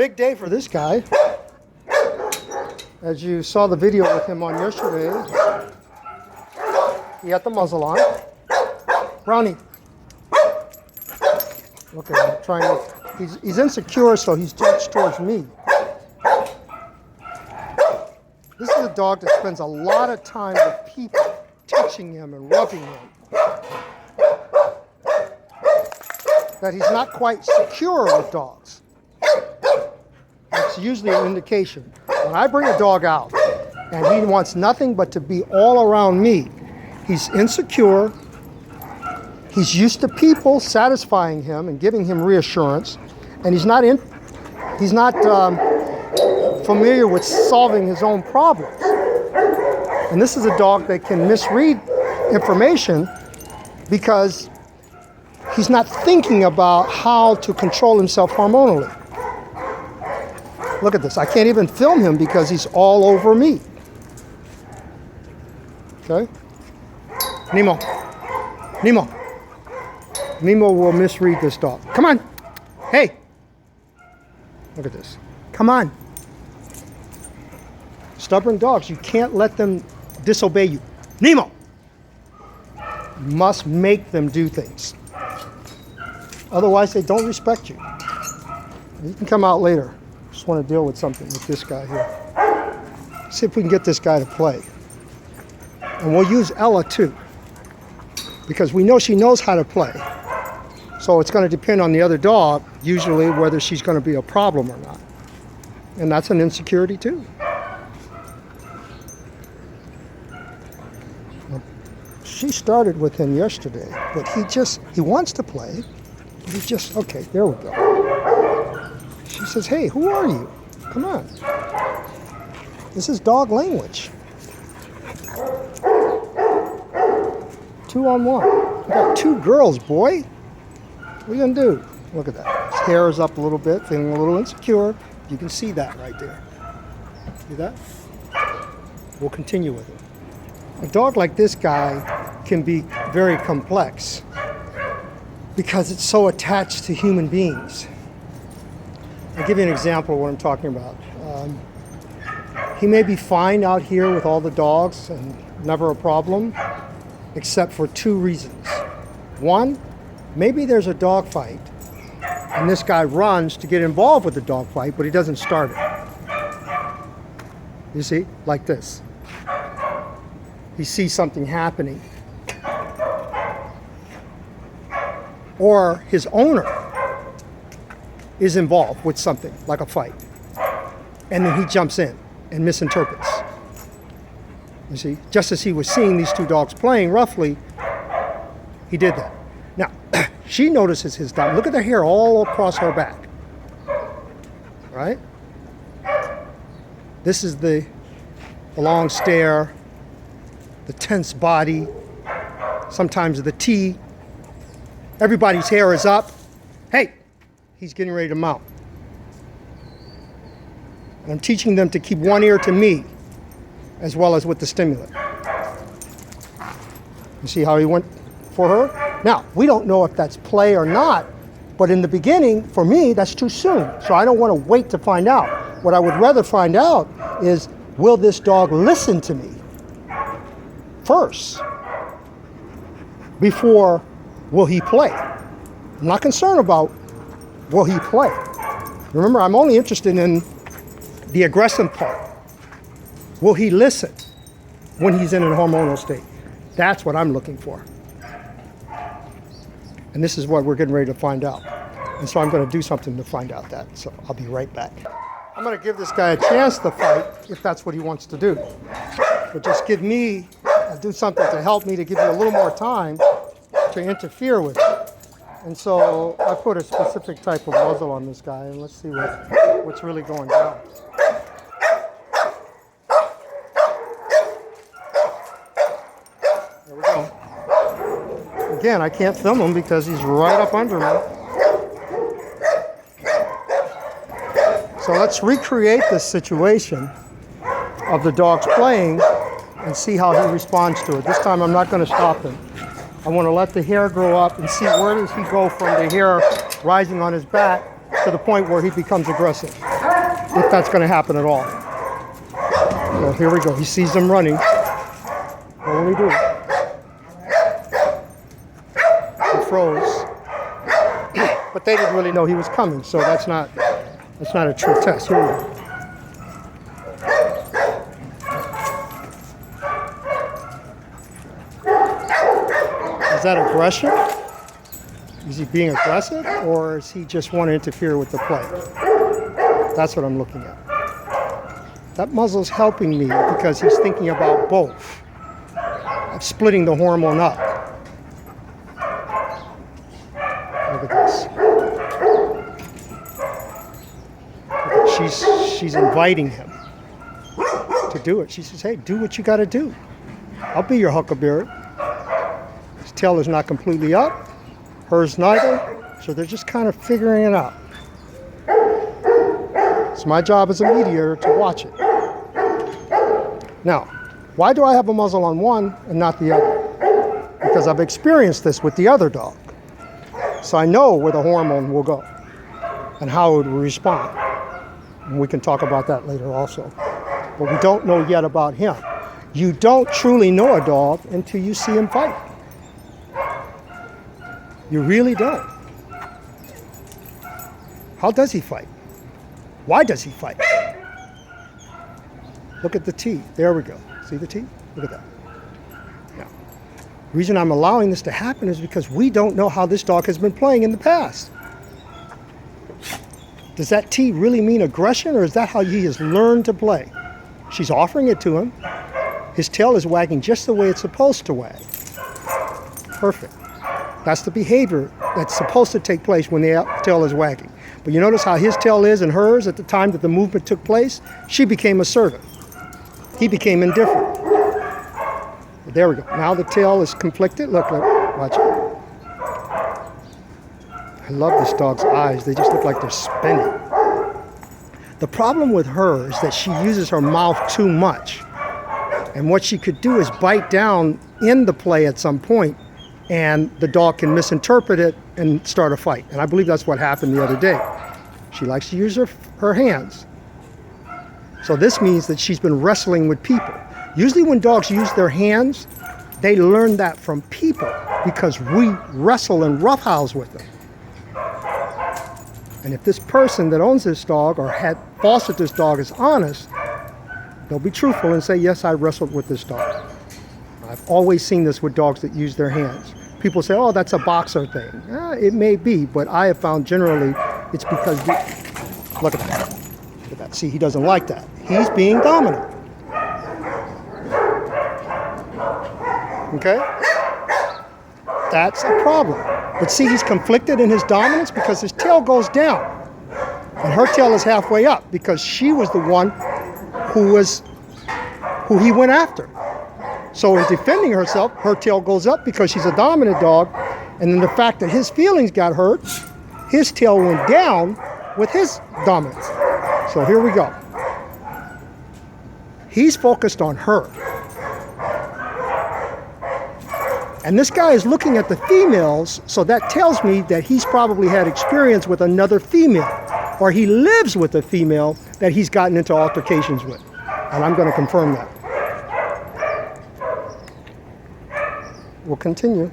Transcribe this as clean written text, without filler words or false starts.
Big day for this guy. As you saw the video with him on yesterday, he had the muzzle on. Brownie. Look at him trying to, he's insecure, so he's judged towards me. This is a dog that spends a lot of time with people, touching him and rubbing him. That he's not quite secure with dogs. That's usually an indication. When I bring a dog out and he wants nothing but to be all around me, he's insecure. He's used to people satisfying him and giving him reassurance, and he's not familiar with solving his own problems. And this is a dog that can misread information because he's not thinking about how to control himself hormonally. Look at this. I can't even film him because he's all over me. Okay? Nemo. Nemo. Nemo will misread this dog. Come on. Hey. Look at this. Come on. Stubborn dogs, you can't let them disobey you. Nemo. You must make them do things. Otherwise, they don't respect you. You can come out later. Just want to deal with something with this guy here. See if we can get this guy to play. And we'll use Ella too, because we know she knows how to play. So it's going to depend on the other dog, usually, whether she's going to be a problem or not. And that's an insecurity too. She started with him yesterday, but he wants to play. Okay, there we go. She says, hey, who are you? Come on. This is dog language. 2-on-1. I got 2 girls, boy. What are you gonna do? Look at that. His hair is up a little bit, feeling a little insecure. You can see that right there. See that? We'll continue with it. A dog like this guy can be very complex because it's so attached to human beings. I'll give you an example of what I'm talking about. He may be fine out here with all the dogs and never a problem, except for 2 reasons. One, maybe there's a dog fight and this guy runs to get involved with the dog fight, but he doesn't start it. You see, like this. He sees something happening. Or his owner is involved with something, like a fight. And then he jumps in and misinterprets. You see, just as he was seeing these 2 dogs playing roughly, he did that. Now, she notices his dog. Look at the hair all across her back. Right? This is the long stare, the tense body, sometimes the T. Everybody's hair is up. Hey, he's getting ready to mount. And I'm teaching them to keep one ear to me, as well as with the stimulant. You see how he went for her? Now, we don't know if that's play or not, but in the beginning, for me, that's too soon. So I don't want to wait to find out. What I would rather find out is, will this dog listen to me first before will he play? I'm not concerned about will he play. Remember, I'm only interested in the aggressive part. Will he listen when he's in a hormonal state? That's what I'm looking for. And this is what we're getting ready to find out. And so I'm going to do something to find out that. So I'll be right back. I'm going to give this guy a chance to fight if that's what he wants to do. But just do something to help me to give you a little more time to interfere with it. And so I put a specific type of muzzle on this guy, and let's see what's really going down. There we go. Again, I can't film him because he's right up under me. So let's recreate this situation of the dogs playing and see how he responds to it. This time I'm not going to stop him. I want to let the hair grow up and see where does he go from the hair rising on his back to the point where he becomes aggressive, if that's going to happen at all. Well, here we go. He sees them running. What will he do? He froze. But they didn't really know he was coming, so that's not a true test. Here we go. Is that aggression? Is he being aggressive, or is he just want to interfere with the play? That's what I'm looking at. That muzzle's helping me because he's thinking about both. Of splitting the hormone up. Look at this. She's inviting him to do it. She says, hey, do what you got to do. I'll be your huckleberry. His tail is not completely up. Hers neither. So they're just kind of figuring it out. It's my job as a mediator to watch it. Now, why do I have a muzzle on one and not the other? Because I've experienced this with the other dog. So I know where the hormone will go and how it will respond. And we can talk about that later also. But we don't know yet about him. You don't truly know a dog until you see him fight. You really don't. How does he fight? Why does he fight? Look at the teeth. There we go. See the teeth? Look at that. Now, the reason I'm allowing this to happen is because we don't know how this dog has been playing in the past. Does that T really mean aggression, or is that how he has learned to play? She's offering it to him. His tail is wagging just the way it's supposed to wag. Perfect. That's the behavior that's supposed to take place when the tail is wagging. But you notice how his tail is and hers at the time that the movement took place? She became assertive. He became indifferent. There we go. Now the tail is conflicted. Look, watch it. I love this dog's eyes. They just look like they're spinning. The problem with her is that she uses her mouth too much. And what she could do is bite down in the play at some point, and the dog can misinterpret it and start a fight. And I believe that's what happened the other day. She likes to use her hands. So this means that she's been wrestling with people. Usually when dogs use their hands, they learn that from people because we wrestle and roughhouse with them. And if this person that owns this dog or had fostered this dog is honest, they'll be truthful and say, yes, I wrestled with this dog. I've always seen this with dogs that use their hands. People say, oh, that's a boxer thing. It may be, but I have found generally it's because, look at that. Look at that. See, he doesn't like that. He's being dominant. Okay? That's a problem. But see, he's conflicted in his dominance because his tail goes down. And her tail is halfway up because she was the one who he went after. So in defending herself, her tail goes up because she's a dominant dog. And then the fact that his feelings got hurt, his tail went down with his dominance. So here we go. He's focused on her. And this guy is looking at the females, so that tells me that he's probably had experience with another female, or he lives with a female that he's gotten into altercations with. And I'm going to confirm that. We'll continue.